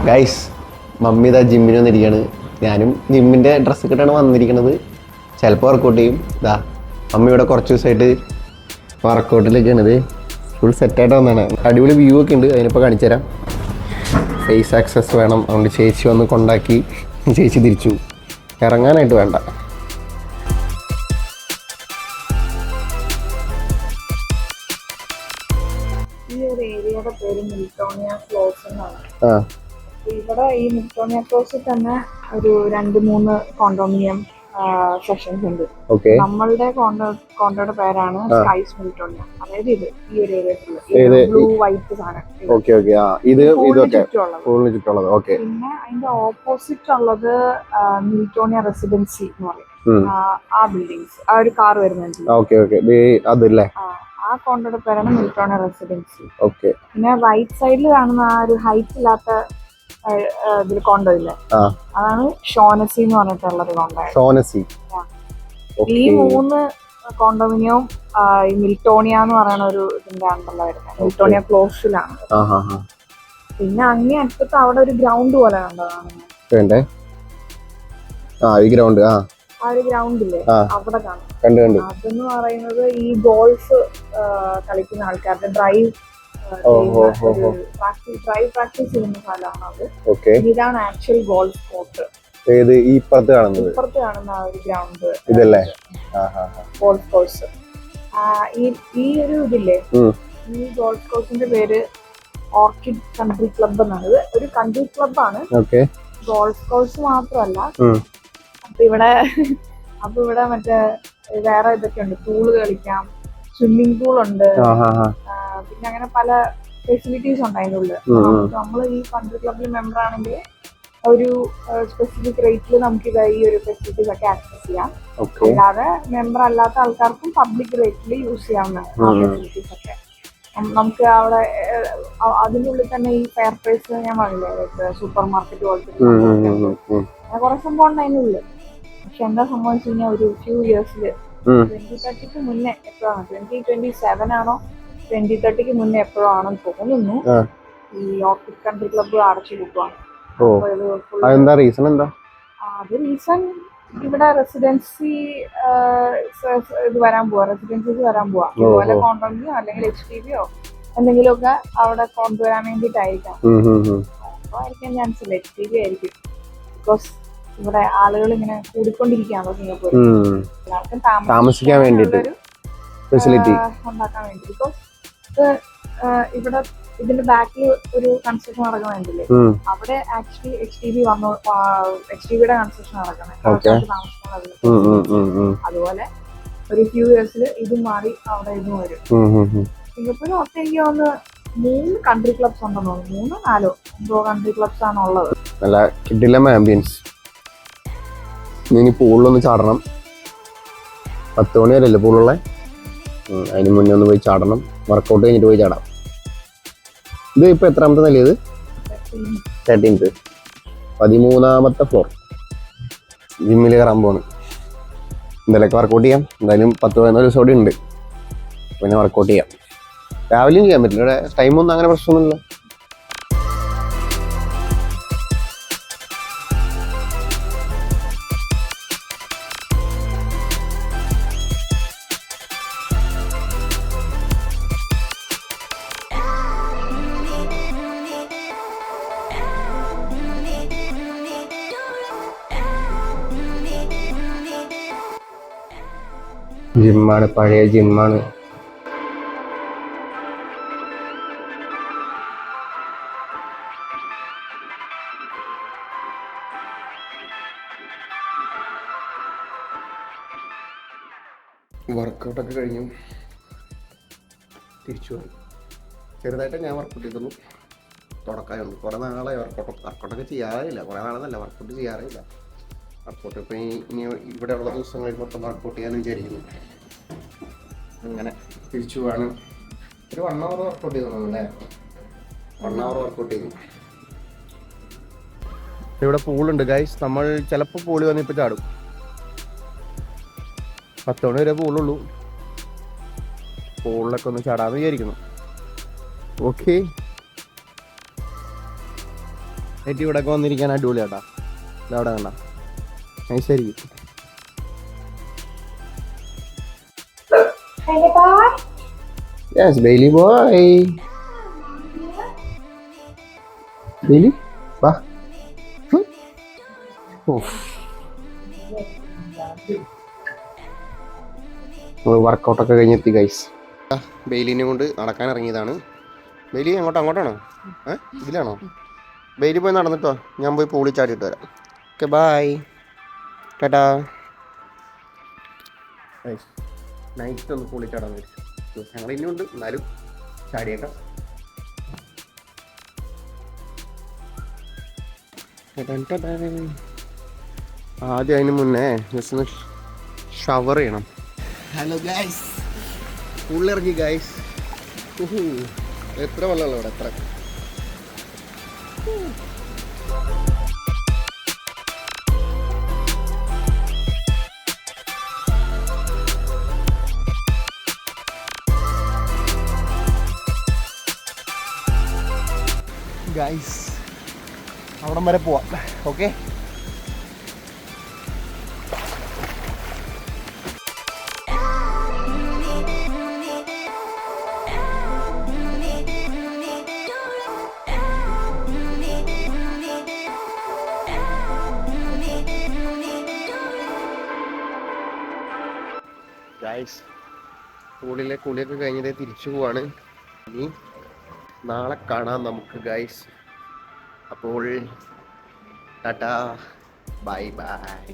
Guys mummy ഇതാ ജിമ്മിന് വന്നിരിക്കുകയാണ്. ഞാനും ജിമ്മിൻ്റെ ഡ്രസ്സൊക്കെ ഇട്ടാണ് വന്നിരിക്കുന്നത്. ചിലപ്പോൾ വർക്കൗട്ട് ചെയ്യും. ഇതാ മമ്മി ഇവിടെ കുറച്ച് ദിവസമായിട്ട് വർക്കൗട്ടിലൊക്കെയാണ്. ഇത് ഫുൾ സെറ്റായിട്ട് വന്നതാണ്. അടിപൊളി വ്യൂ ഒക്കെ ഉണ്ട്, അതിനിപ്പോൾ കാണിച്ചു തരാം. ഫേസ് ആക്സസ് വേണം, അതുകൊണ്ട് ചേച്ചി വന്ന് കൊണ്ടാക്കി ചേച്ചി തിരിച്ചു. ഇറങ്ങാനായിട്ട് വേണ്ട. ഈ ഒരു ഏരിയയുടെ പേര് മിൽട്ടോണിയ ക്ലോസ് എന്നാണ്. ഇവിടെ ഈ മിൽട്ടോണിയ ക്ലോസിൽ തന്നെ ഒരു 2-3 കോണ്ടോമിനിയം സെക്ഷൻസ് ഉണ്ട്. നമ്മളുടെ കോണ്ടോയുടെ പേരാണ് സ്കൈസ് മിൽട്ടോണിയ. അതായത് ഇത് ഈ ഒരു ഏരിയയിലുള്ള ബ്ലൂ വൈറ്റ് സാധനം. പിന്നെ അതിന്റെ ഓപ്പോസിറ്റ് ഉള്ളത് മിൽട്ടോണിയ റെസിഡൻസി എന്ന് പറയും. ആ ബിൽഡിങ്സ്, ആ ഒരു കാർ വരുന്നുണ്ട്. ആ കോണ്ടോയുടെ പേരാണ് മിൽട്ടോണിയ റെസിഡൻസി. പിന്നെ റൈറ്റ് സൈഡിൽ കാണുന്ന ആ ഒരു ഹൈറ്റ് ഇല്ലാത്ത ഇതിൽ കോണ്ടോ ഇല്ലേ, അതാണ് ഷോനസി എന്ന് പറഞ്ഞിട്ടുള്ളൊരു കോണ്ടോ. ഈ 3 കോണ്ടോമിനിയവും ഈ മിൽട്ടോണിയ എന്ന് പറയുന്ന ഒരു ഇതിന്റെ അണ്ടറിൽ വരുന്നത്. മിൽട്ടോണിയ ക്ലോസിലാണ്. പിന്നെ അങ്ങേ അറ്റത്ത് അവിടെ ഒരു ഗ്രൗണ്ട് പോലെ കണ്ടതാണ്. ആ ഒരു ഗ്രൗണ്ട് ഇല്ലേ, അവിടെ കാണും. അതെന്ന് പറയുന്നത് ഈ ഗോൾഫ് കളിക്കുന്ന ആൾക്കാരുടെ ഡ്രൈവ് പ്രാക്ടീസ് ചെയ്യുന്ന സ്ഥലമാണ് അത്. ഇതാണ് ആക്ച്വൽ ഗോൾഫ് കോർട്ട്. ഇപ്പുറത്ത് കാണുന്ന ആ ഒരു ഗ്രൗണ്ട് ഇതല്ലേ ഗോൾഫ് കോഴ്സ്. ഈ ഒരു ഇതില്ലേ, ഈ ഗോൾഫ് കോഴ്സിന്റെ പേര് ഓർക്കിഡ് കൺട്രി ക്ലബ് എന്നാണ്. ഇത് ഒരു കൺട്രി ക്ലബാണ്, ഗോൾഫ് കോഴ്സ് മാത്രമല്ല. അപ്പൊ ഇവിടെ മറ്റേ വേറെ ഇതൊക്കെ ഉണ്ട്. പൂള് കളിക്കാം, സ്വിമ്മിംഗ് പൂൾ ഉണ്ട്, പിന്നെ അങ്ങനെ പല ഫെസിലിറ്റീസ് ഉണ്ട് അതിൻ്റെ ഉള്ളിൽ. നമ്മൾ ഈ കൺട്രി ക്ലബിൽ മെമ്പർ ആണെങ്കിൽ ഒരു സ്പെസിഫിക് റേറ്റിൽ നമുക്ക് ഈ ഒരു ഫെസിലിറ്റീസ് ഒക്കെ ആക്സസ് ചെയ്യാം. അല്ലാതെ മെമ്പർ അല്ലാത്ത ആൾക്കാർക്കും പബ്ലിക് റേറ്റിൽ യൂസ് ചെയ്യാവുന്നതാണ് ആ ഫെസിലിറ്റീസ് ഒക്കെ. നമുക്ക് അവിടെ അതിൻ്റെ ഉള്ളിൽ തന്നെ ഈ ഫെയർ പ്രൈസ് ഞാൻ പറഞ്ഞില്ലേ, സൂപ്പർ മാർക്കറ്റ് പോലത്തെ അങ്ങനെ കുറെ സംഭവം ഉണ്ട് അതിൻ്റെ ഉള്ളിൽ. പക്ഷെ എന്താ സംഭവിച്ചു കഴിഞ്ഞാൽ ഒരു ഫ്യൂ ഇയേഴ്സില് 2030 മുന്നേ എപ്പോഴാണ്, 2027 ആണോ 2030 മുന്നേ എപ്പോഴോ ആണെന്ന് തോന്നുന്നു, ഈ ഓർക്കിഡ് കൺട്രി ക്ലബ്ബ് അടച്ചു കൂട്ടുവാണ്. അത് റീസൺ ഇവിടെ റെസിഡൻസീസ് വരാൻ പോവാ. ഇതുപോലെ കോണ്ടോമിനിയോ അല്ലെങ്കിൽ HDBയോ എന്തെങ്കിലുമൊക്കെ അവിടെ കൊണ്ടുവരാൻ വേണ്ടിയിട്ടായിരിക്കാം. അപ്പൊ ആയിരിക്കാൻ ചാൻസ് ഇല്ല, HDB ആയിരിക്കും. ബിക്കോസ് ഇവിടെ ആളുകൾ ഇങ്ങനെ കൂടിക്കൊണ്ടിരിക്കുകയാണോ സിംഗപ്പൂർ, എല്ലാവർക്കും താമസിക്കാൻ വേണ്ടിയിട്ട് ഫെസിലിറ്റി ഉണ്ടാക്കാൻ വേണ്ടി. ബിക്കോസ് ഇവിടെ ഇതിന്റെ ബാക്കിൽ ഒരു കൺസ്ട്രക്ഷൻ നടക്കുന്നില്ലേ, അവിടെ ആക്ച്വലി HDBയുടെ കൺസ്ട്രക്ഷൻ നടക്കുന്നത്. അതുപോലെ ഒരു ഫ്യൂ ഇയേഴ്സിൽ ഇതും മാറി അവിടെ ഇതും വരും. സിംഗപ്പൂരിൽ മൊത്തം എനിക്ക് തോന്നുന്നു 3 കൺട്രി ക്ലബ്സ് ഉണ്ടെന്ന് തോന്നുന്നു. 3-4 കൺട്രി ക്ലബ്സ് ആണ് ഉള്ളത്. നല്ല കിടിലം ആംബിയൻസ്. ഇനി പൂളിലൊന്ന് ചാടണം. 10 മണി വരെയല്ലേ പൂളുള്ള, അതിന് മുന്നേ ഒന്ന് പോയി ചാടണം. വർക്കൗട്ട് കഴിഞ്ഞിട്ട് പോയി ചാടാം. ഇത് ഇപ്പൊ എത്രാമത്തെ നിലയത്? 13th, 13ാമത്തെ floor. ജിമ്മിൽ കയറാൻ പോണ്. എന്തെങ്കിലുമൊക്കെ വർക്കൗട്ട് ചെയ്യാം. എന്തായാലും 10-14 ദിവസം കൂടി ഉണ്ട്, പിന്നെ വർക്കൗട്ട് ചെയ്യാം. രാവിലെയും ചെയ്യാൻ പറ്റില്ല, ഇവിടെ ടൈമൊന്നും അങ്ങനെ പ്രശ്നമൊന്നുമില്ല. ജിമ്മാണ്, പഴയ ജിമ്മാണ്. വർക്കൗട്ടൊക്കെ കഴിഞ്ഞു തിരിച്ചു പോയി. ചെറുതായിട്ട് ഞാൻ വർക്കൗട്ട് ചെയ്തുള്ളൂ. തുടക്കമായുള്ളൂ. കുറേ നാളായി വർക്കൗട്ടൊക്കെ ചെയ്യാറില്ല. കുറേ നാളെന്നല്ല, വർക്കൗട്ട് ചെയ്യാറില്ല. വർക്കൗട്ട് ഇപ്പം ഇനി ഇവിടെ ഉള്ള ദിവസങ്ങളിൽ മൊത്തം വർക്കൗട്ട് ചെയ്യാനും വിചാരിക്കുന്നു. അങ്ങനെ തിരിച്ചു പോവാണ്. ഒരു 1 hour വർക്കൗട്ട് ചെയ്തോളൂ. 1 hour വർക്കൗട്ട് ചെയ്തു. ഇവിടെ പൂളുണ്ട് ഗൈസ്. നമ്മൾ ചിലപ്പോൾ പൂളി വന്നിപ്പോൾ ചാടും. 10 മണി വരെ പൂളുള്ളൂ. പൂളിലൊക്കെ ഒന്ന് ചാടാന്ന് വിചാരിക്കുന്നു. ഓക്കെ, സെറ്റ് ഇവിടെ ഒക്കെ വന്നിരിക്കാൻ അടിപൊളിയാട്ടാ. ഇതവിടെ കണ്ട നൈസായിരിക്കും. Yes Bailey boy. ബെയിലി വാ. നമ്മൾ വർക്കൗട്ടൊക്കെ കഴിഞ്ഞെത്തി ഗൈസ്. ബെയിലിനെ കൊണ്ട് നടക്കാൻ ഇറങ്ങിയതാണ്. ബെയിലി അങ്ങോട്ടാണോ? ഇതിലാണോ? ബെയിലി പോയി നടന്നിട്ടോ, ഞാൻ പോയി പൂളിൽ ചാടിയിട്ട് വരാം. Okay bye, Tata. നൈറ്റ് ഒന്ന് പൂളിൽ ചാടാൻ വിളിച്ചു. ഞങ്ങൾ ഇനിയുണ്ട്, എന്നാലും ചാടിയേക്കാം. ആദ്യം അതിന് മുന്നേ ജസ്റ്റ് ഒന്ന് ഷവർ ചെയ്യണം. ഹലോ ഗൈസ്, പൂളിലിറങ്ങി ഗൈസ്. എത്ര വെള്ളമുള്ള ഇവിടെ, എത്ര. ഗൈസ് അവിടം വരെ പോവാം. ഓക്കെ, ഗൈസ് പൂളിലെ കുളിയൊക്കെ കഴിഞ്ഞതേ തിരിച്ചു പോവാണ്. ഇനി നാളെ കാണാം നമുക്ക് ഗൈസ്. അപ്പോൾ ടാറ്റാ, ബൈ ബൈ.